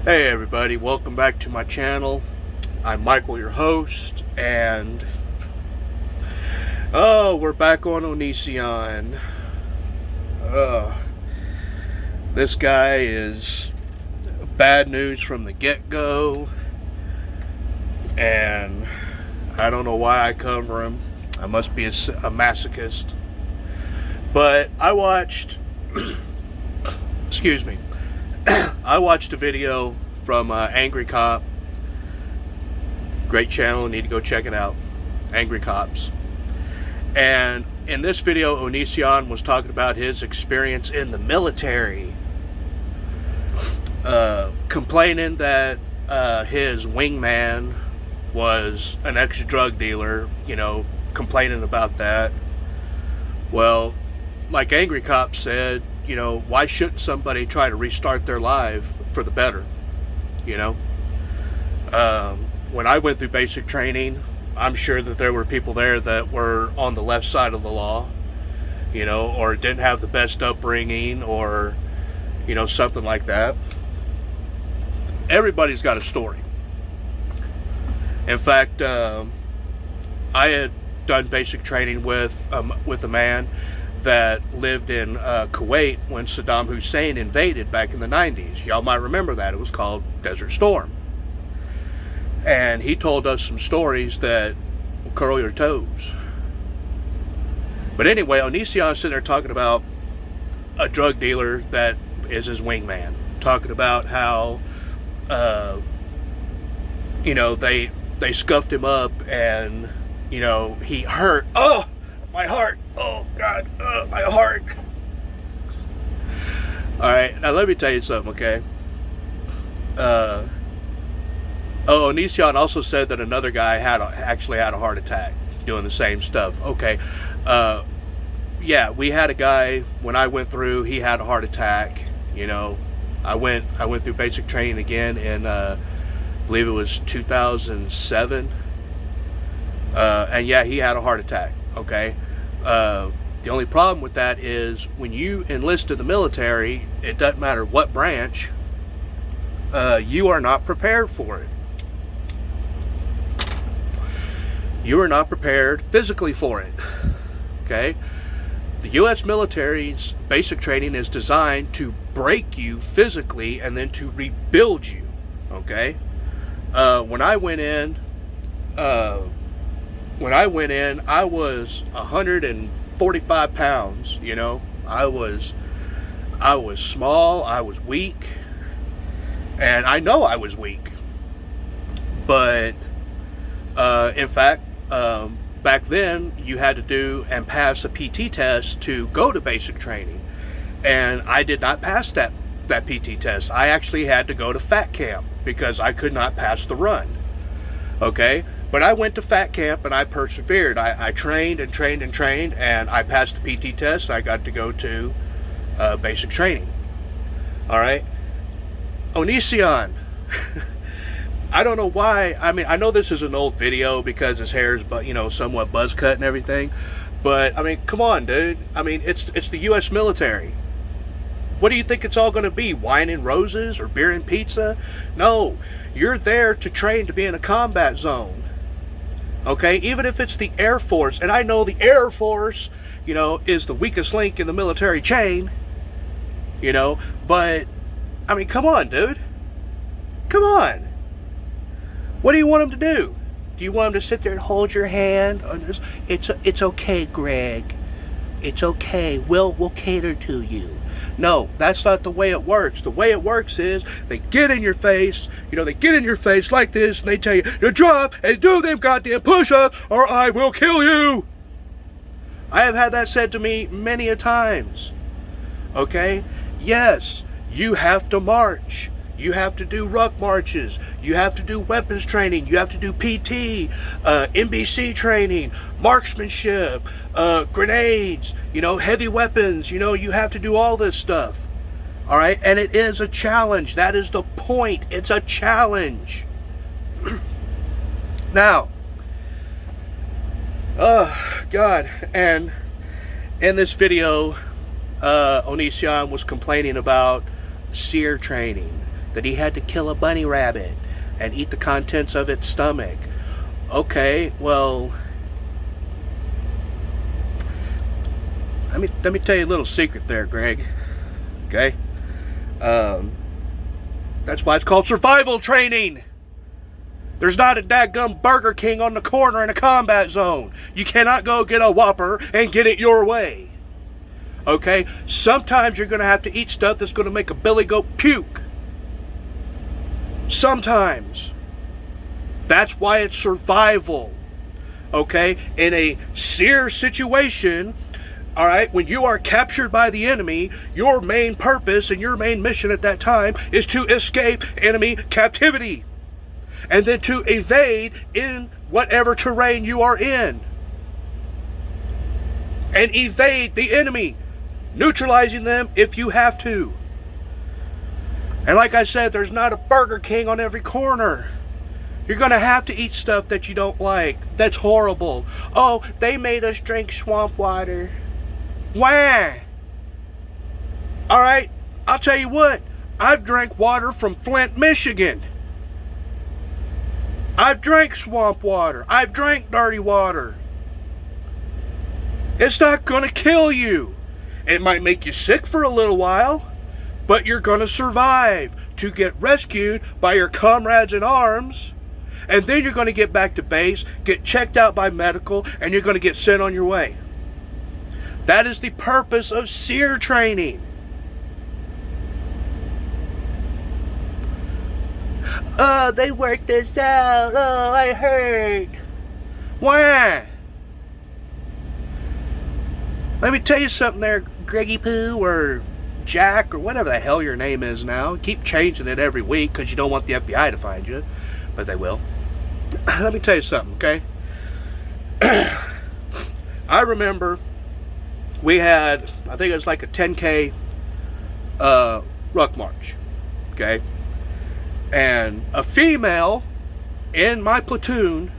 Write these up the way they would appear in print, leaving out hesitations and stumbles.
Hey everybody, welcome back to my channel. I'm Michael, your host, and we're back on Onision. This guy is bad news from the get-go, and I don't know why I cover him. I must be a masochist. But I watched excuse me. I watched a video from Angry Cop. Great channel, need to go check it out. Angry Cops. And in this video, Onision was talking about his experience in the military. Complaining that his wingman was an ex-drug dealer, complaining about that. Well, like Angry Cop said, why shouldn't somebody try to restart their life for the better? When I went through basic training, I'm sure that there were people there that were on the left side of the law, or didn't have the best upbringing, or, something like that. Everybody's got a story. In fact, I had done basic training with a man that lived in Kuwait when Saddam Hussein invaded back in the 90s. Y'all might remember that. It was called Desert Storm. And he told us some stories that will curl your toes. But anyway, Onision's sitting there talking about a drug dealer that is his wingman. Talking about how, they scuffed him up and, he hurt. Oh! My heart. Oh, God. My heart. Alright, now let me tell you something, okay? Onision also said that another guy actually had a heart attack doing the same stuff. Okay. Yeah, we had a guy, when I went through, he had a heart attack. I went through basic training again in, I believe it was 2007. And yeah, he had a heart attack. Okay. The only problem with that is when you enlist in the military, it doesn't matter what branch, you are not prepared for it. You are not prepared physically for it. Okay? The U.S. military's basic training is designed to break you physically and then to rebuild you. Okay? When I went in, I was 145 pounds, I was small, I was weak, and I know I was weak. But, in fact, back then, you had to do and pass a PT test to go to basic training. And I did not pass that PT test. I actually had to go to fat camp because I could not pass the run. Okay? But I went to fat camp and I persevered. I trained and trained and trained, and I passed the PT test. I got to go to basic training. All right? Onision. I don't know why. I mean, I know this is an old video because his hair is, somewhat buzz cut and everything. But, come on, dude. It's the U.S. military. What do you think it's all going to be? Wine and roses or beer and pizza? No. You're there to train to be in a combat zone. Okay, even if it's the Air Force, and I know the Air Force, is the weakest link in the military chain, but, come on, dude. Come on. What do you want them to do? Do you want them to sit there and hold your hand? It's okay, Greg. It's okay. We'll cater to you. No, that's not the way it works. The way it works is they get in your face, they get in your face like this, and they tell you, to drop and do them goddamn push-ups or I will kill you. I have had that said to me many a times. Okay? Yes, you have to march. You have to do ruck marches. You have to do weapons training. You have to do PT, NBC training, marksmanship, grenades, heavy weapons. You have to do all this stuff. All right? And it is a challenge. That is the point. It's a challenge. Now, oh, God. And in this video, Onision was complaining about SEER training. that he had to kill a bunny rabbit and eat the contents of its stomach. Okay, well, let me tell you a little secret there, Greg. Okay? That's why it's called survival training. There's not a dadgum Burger King on the corner in a combat zone. You cannot go get a Whopper and get it your way. Okay? Sometimes you're going to have to eat stuff that's going to make a billy goat puke. Sometimes. That's why it's survival. Okay? In a seer situation, all right, when you are captured by the enemy, your main purpose and your main mission at that time is to escape enemy captivity. And then to evade in whatever terrain you are in. And evade the enemy, neutralizing them if you have to. And like I said, there's not a Burger King on every corner. You're going to have to eat stuff that you don't like. That's horrible. Oh, they made us drink swamp water. Why? Alright, I'll tell you what. I've drank water from Flint, Michigan. I've drank swamp water. I've drank dirty water. It's not going to kill you. It might make you sick for a little while, but you're going to survive to get rescued by your comrades in arms, and then you're going to get back to base, get checked out by medical, and you're going to get sent on your way. That is the purpose of SEER training. Oh, they worked this out. Oh, I hurt. Why? Let me tell you something there, Greggy Poo, or Jack, or whatever the hell your name is now. Keep changing it every week because you don't want the FBI to find you. But they will. Let me tell you something, okay? I remember we had, I think it was like a 10K ruck march, okay? And a female in my platoon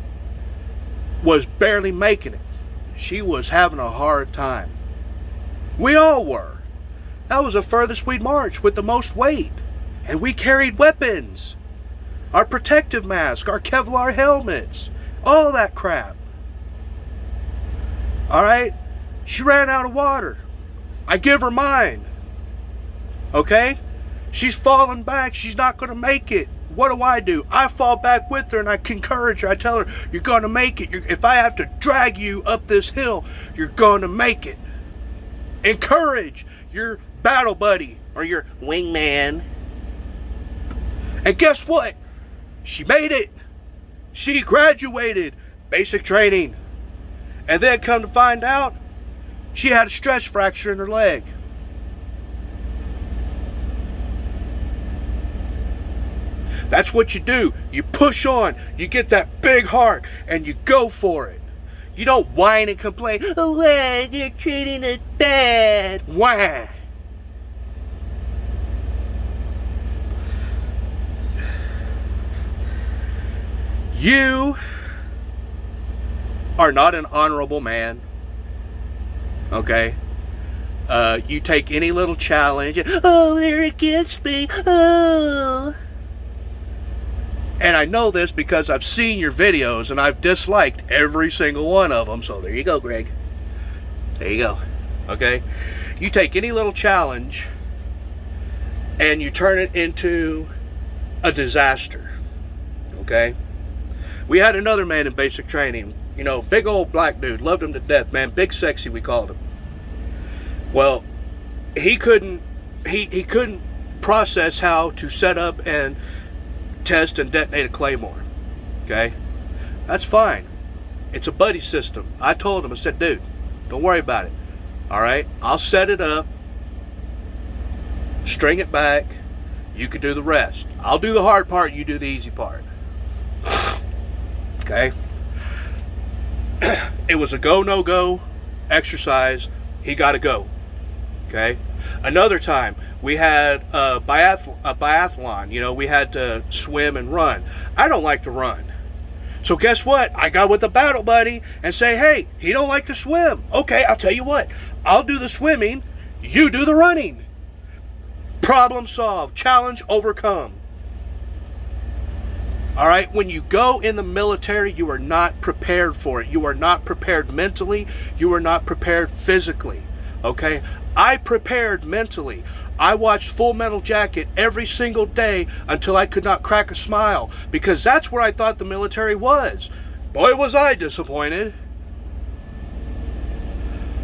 was barely making it. She was having a hard time. We all were. That was the furthest we'd march with the most weight. And we carried weapons. Our protective mask, our Kevlar helmets, all that crap. Alright? She ran out of water. I give her mine. Okay? She's falling back. She's not going to make it. What do? I fall back with her and I encourage her. I tell her, you're going to make it. If I have to drag you up this hill, you're going to make it. Encourage your battle buddy or your wingman. And guess what? She made it. She graduated basic training. And then come to find out, she had a stress fracture in her leg. That's what you do. You push on. You get that big heart and you go for it. You don't whine and complain. Oh, why? They're treating us bad. Why? You are not an honorable man. Okay? You take any little challenge. Oh, they're against me. Oh. And I know this because I've seen your videos and I've disliked every single one of them. So there you go, Greg. There you go. Okay? You take any little challenge and you turn it into a disaster. Okay? We had another man in basic training. You know, big old black dude. Loved him to death, man. Big Sexy, we called him. Well, he couldn't process how to set up and test and detonate a claymore. Okay? That's fine. It's a buddy system. I told him, I said, dude, don't worry about it. Alright? I'll set it up, string it back, you can do the rest. I'll do the hard part, you do the easy part. Okay? It was a go, no go exercise. He got to go. Okay? Another time, we had a biathlon. You know, we had to swim and run. I don't like to run. So guess what? I got with a battle buddy and say, hey, he don't like to swim. Okay, I'll tell you what. I'll do the swimming. You do the running. Problem solved. Challenge overcome. All right, when you go in the military, you are not prepared for it. You are not prepared mentally. You are not prepared physically. Okay? I prepared mentally. I watched Full Metal Jacket every single day until I could not crack a smile, because that's where I thought the military was. Boy, was I disappointed.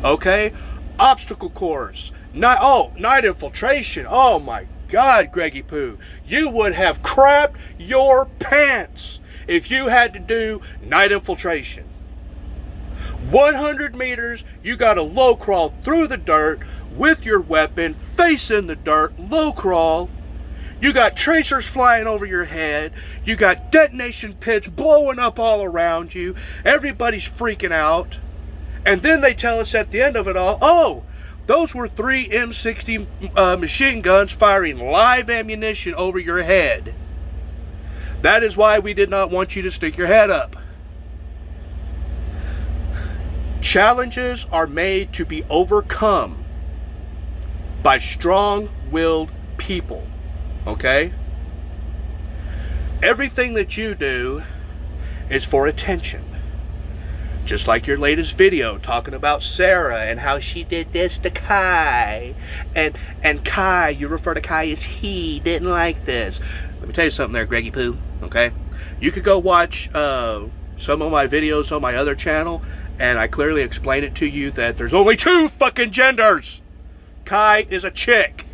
Okay? Obstacle course. Night infiltration. Oh my God, Greggy Poo. You would have crapped your pants if you had to do night infiltration. 100 meters, you got to low crawl through the dirt with your weapon, face in the dirt, low crawl. You got tracers flying over your head. You got detonation pits blowing up all around you. Everybody's freaking out. And then they tell us at the end of it all, oh, those were 3 M60 machine guns firing live ammunition over your head. That is why we did not want you to stick your head up. Challenges are made to be overcome by strong-willed people. Okay? Everything that you do is for attention. Just like your latest video talking about Sarah and how she did this to Kai. And Kai, you refer to Kai as he, didn't like this. Let me tell you something there, Greggy Poo. Okay? You could go watch some of my videos on my other channel, and I clearly explain it to you that there's only 2 fucking genders. Kai is a chick.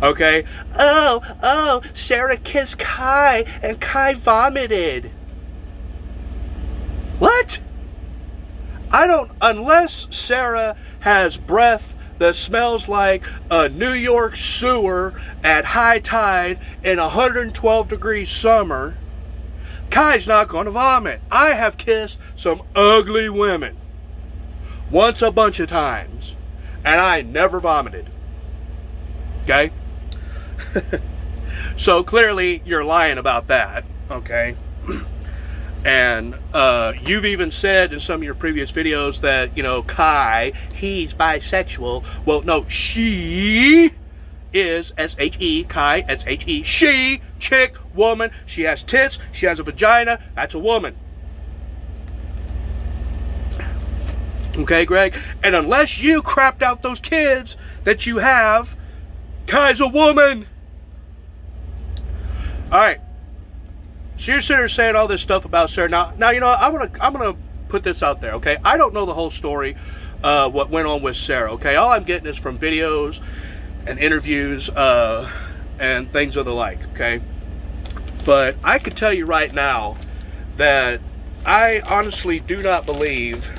Okay? Oh, Sarah kissed Kai and Kai vomited. What? Unless Sarah has breath that smells like a New York sewer at high tide in 112-degree summer, Kai's not going to vomit. I have kissed some ugly women once a bunch of times, and I never vomited. Okay? So clearly you're lying about that. Okay? And you've even said in some of your previous videos that, Kai, he's bisexual. Well, no, she is S-H-E, Kai, S-H-E, she, chick, woman. She has tits, she has a vagina, that's a woman. Okay, Greg? And unless you crapped out those kids that you have, Kai's a woman. All right. So you're sitting there saying all this stuff about Sarah. Now, I'm gonna put this out there, okay? I don't know the whole story, what went on with Sarah, okay? All I'm getting is from videos and interviews and things of the like, okay? But I can tell you right now that I honestly do not believe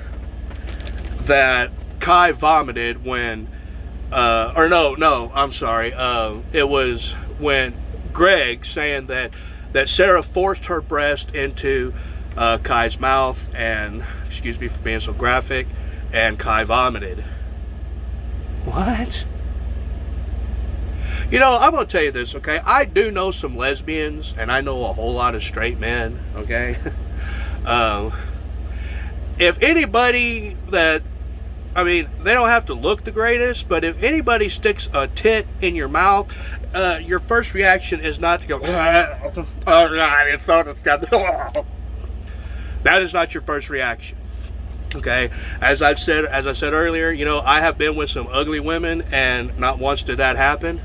that Kai vomited when, I'm sorry. It was when Greg saying that Sarah forced her breast into Kai's mouth, and, excuse me for being so graphic, and Kai vomited. What? I'm going to tell you this, okay? I do know some lesbians, and I know a whole lot of straight men, okay? If anybody that, they don't have to look the greatest, but if anybody sticks a tit in your mouth, your first reaction is not to go, oh God, it's so disgusting. That is not your first reaction. Okay? As I said earlier, I have been with some ugly women, and not once did that happen.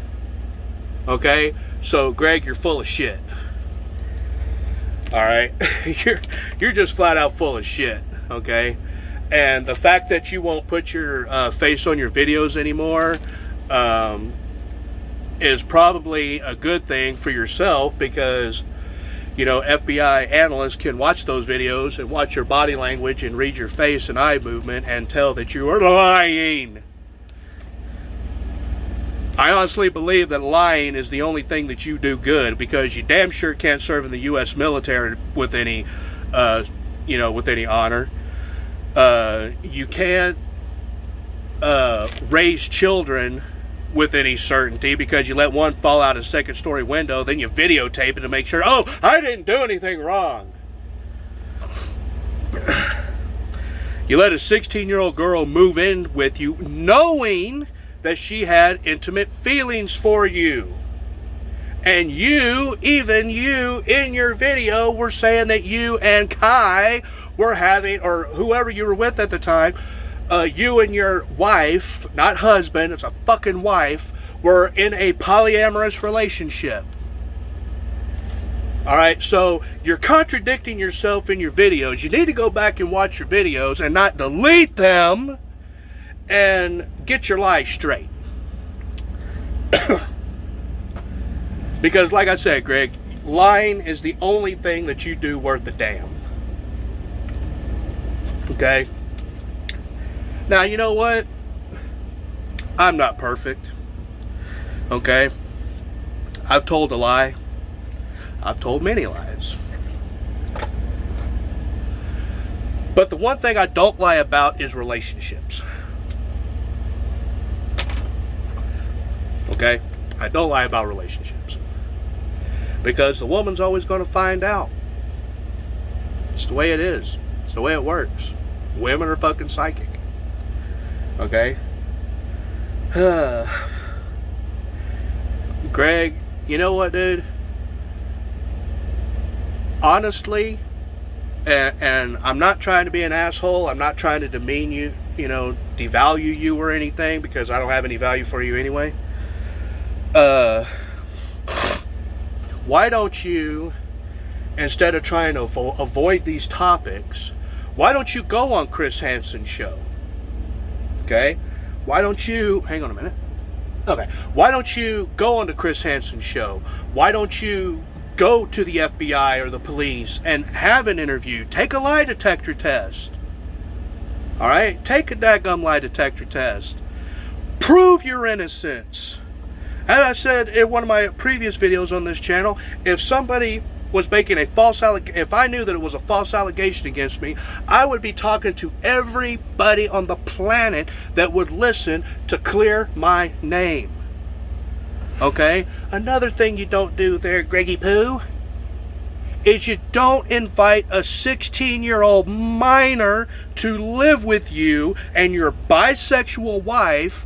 Okay? So, Greg, you're full of shit. Alright? You're just flat out full of shit. Okay? And the fact that you won't put your face on your videos anymore is probably a good thing for yourself, because, FBI analysts can watch those videos and watch your body language and read your face and eye movement and tell that you are lying. I honestly believe that lying is the only thing that you do good, because you damn sure can't serve in the U.S. military with any, with any honor. You can't raise children with any certainty, because you let one fall out a 2nd-story window, then you videotape it to make sure, oh, I didn't do anything wrong. You let a 16-year-old girl move in with you knowing that she had intimate feelings for you. And even you in your video were saying that you and Kai were having, or whoever you were with at the time, you and your wife, not husband, it's a fucking wife, were in a polyamorous relationship. Alright, so you're contradicting yourself in your videos. You need to go back and watch your videos and not delete them and get your life straight. Because like I said, Greg, lying is the only thing that you do worth a damn. Okay? Now, you know what? I'm not perfect. Okay? I've told a lie. I've told many lies. But the one thing I don't lie about is relationships. Okay? I don't lie about relationships. Because the woman's always going to find out. It's the way it is. It's the way it works. Women are fucking psychic. Okay? Greg, you know what, dude? Honestly, and I'm not trying to be an asshole. I'm not trying to demean you, devalue you or anything, because I don't have any value for you anyway. Why don't you, instead of trying to avoid these topics, why don't you go on Chris Hansen's show? Okay? Why don't you, hang on a minute. Okay. Why don't you go on to Chris Hansen's show? Why don't you go to the FBI or the police and have an interview? Take a lie detector test. Alright? Take a dadgum lie detector test. Prove your innocence. As I said in one of my previous videos on this channel, if somebody was making a false allegation, if I knew that it was a false allegation against me, I would be talking to everybody on the planet that would listen to clear my name. Okay? Another thing you don't do there, Greggy Poo, is you don't invite a 16-year-old minor to live with you and your bisexual wife,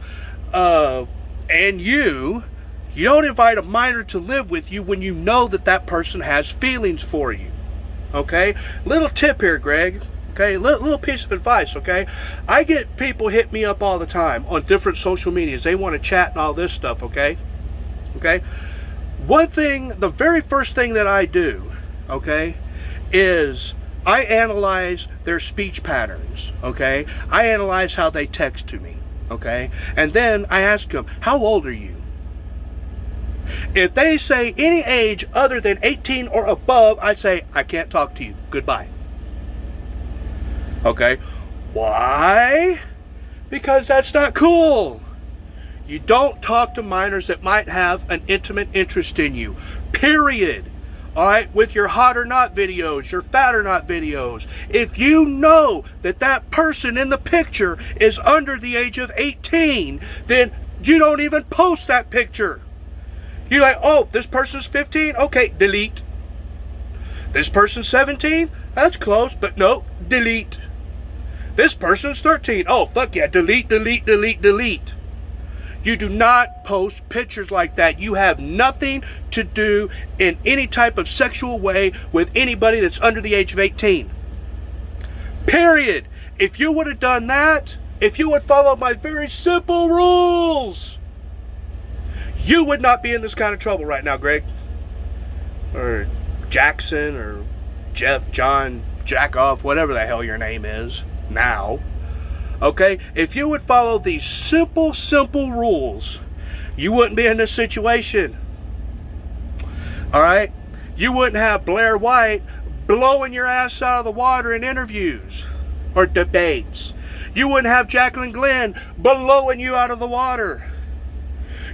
and you don't invite a minor to live with you when you know that that person has feelings for you. Okay? Little tip here, Greg. Okay? Little piece of advice, okay? I get people hit me up all the time on different social medias. They want to chat and all this stuff, okay? Okay? One thing, the very first thing that I do, okay, is I analyze their speech patterns, okay? I analyze how they text to me, okay? And then I ask them, how old are you? If they say any age other than 18 or above, I say, I can't talk to you. Goodbye. Okay? Why? Because that's not cool. You don't talk to minors that might have an intimate interest in you. Period. Alright? With your hot or not videos, your fat or not videos. If you know that that person in the picture is under the age of 18, then you don't even post that picture. You're like, oh, this person's 15? Okay, delete. This person's 17? That's close, but no, delete. This person's 13. Oh, fuck yeah, delete, delete, delete, delete. You do not post pictures like that. You have nothing to do in any type of sexual way with anybody that's under the age of 18. Period. If you would have done that, if you would follow my very simple rules, you would not be in this kind of trouble right now, Greg. Or Jackson, or Jeff, John, Jackoff, whatever the hell your name is now. Okay? If you would follow these simple rules, you wouldn't be in this situation. Alright? You wouldn't have Blair White blowing your ass out of the water in interviews or debates. You wouldn't have Jacqueline Glenn blowing you out of the water.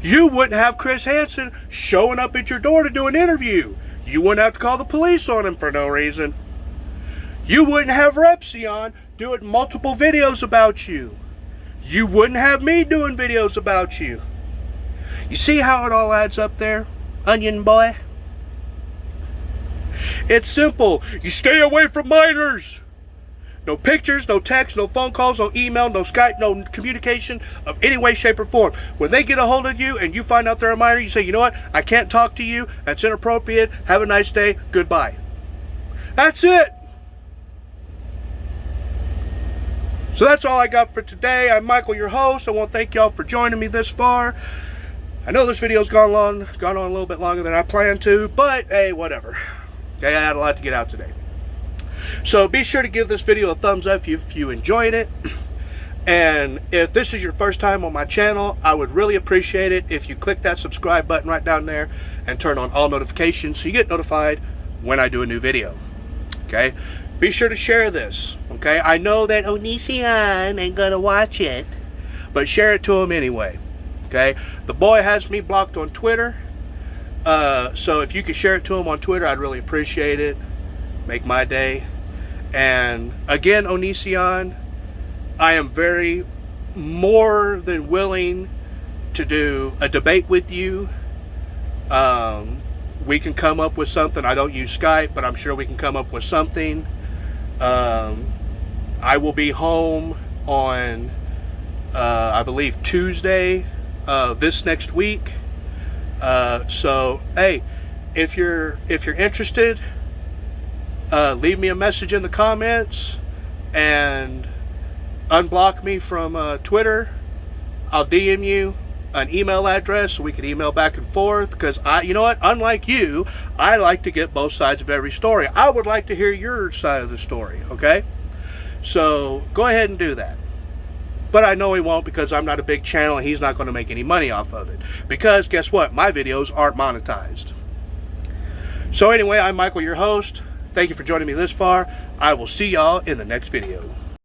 You wouldn't have Chris Hansen showing up at your door to do an interview. You wouldn't have to call the police on him for no reason. You wouldn't have Repsion doing multiple videos about you. You wouldn't have me doing videos about you. You see how it all adds up there, onion boy? It's simple. You stay away from minors. No pictures, no text, no phone calls, no email, no Skype, no communication of any way, shape, or form. When they get a hold of you and you find out they're a minor, you say, you know what? I can't talk to you. That's inappropriate. Have a nice day. Goodbye. That's it. So that's all I got for today. I'm Michael, your host. I want to thank y'all for joining me this far. I know this video's gone on a little bit longer than I planned to, but hey, whatever. Okay, I had a lot to get out today. So be sure to give this video a thumbs up if you enjoyed it. And if this is your first time on my channel, I would really appreciate it if you click that subscribe button right down there and turn on all notifications so you get notified when I do a new video. Okay? Be sure to share this. Okay? I know that Onision ain't gonna watch it, but share it to him anyway. Okay? The boy has me blocked on Twitter. So if you could share it to him on Twitter, I'd really appreciate it. Make my day. And again, Onision, I am very more than willing to do a debate with you. We can come up with something. I don't use Skype, but I'm sure we can come up with something. I will be home on, I believe, Tuesday this next week. So, hey, if you're interested, leave me a message in the comments and unblock me from Twitter. I'll DM you an email address so we can email back and forth, because you know what, unlike you, I like to get both sides of every story. I would like to hear your side of the story, okay? So go ahead and do that. But I know he won't, because I'm not a big channel and he's not going to make any money off of it, because guess what, my videos aren't monetized. So anyway, I'm Michael, your host. Thank you for joining me this far. I will see y'all in the next video.